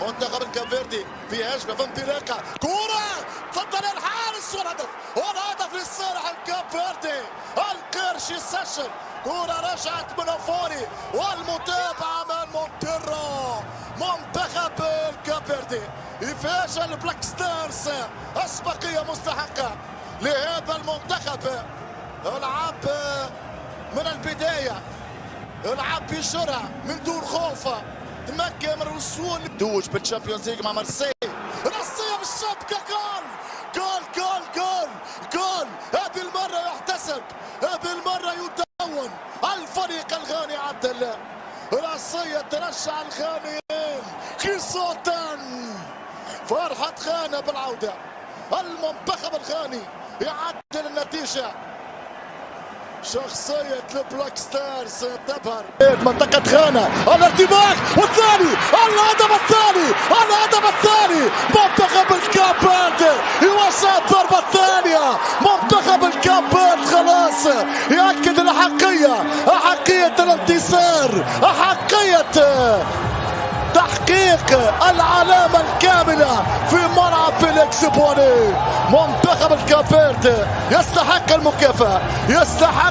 منتخب الكافيردي في هجمه في انطلاقه كوره تفضل الحارس والهدف لصالح الكافيردي. القرش يسجل كوره رجعت من فوري والمتابعه من مونتيرو. منتخب الكافيردي يفاجئ البلاك ستارز. اسبقيه مستحقه لهذا المنتخب. العب من البدايه، العب بجرأة من دون خوف، تمكن من الوصول دوج بالشامبيونز ليج مع مارسيليا. راسية بالشبكة، جول جول جول جول جول. هذه المرة يحتسب، هذه المرة يدون الفريق الغاني. عبد الله راسية ترشح الغانيين كيسوتا. فرحة غانا بالعودة. المنتخب الغاني يعدل النتيجة. شخصية البلاك ستارز تبهر. منطقة غانا، الارتباك والثاني، الهدف الثاني، الهدف الثاني. منتخب الكاب فيردي يوصل الضربة الثانية. منتخب الكاب فيردي خلاص يأكد الأحقية، أحقية الانتصار، أحقية تحقيق العلامة الكاملة في ملعب فيليكس بوني. منتخب الكاب فيردي يستحق المكافأة، يستحق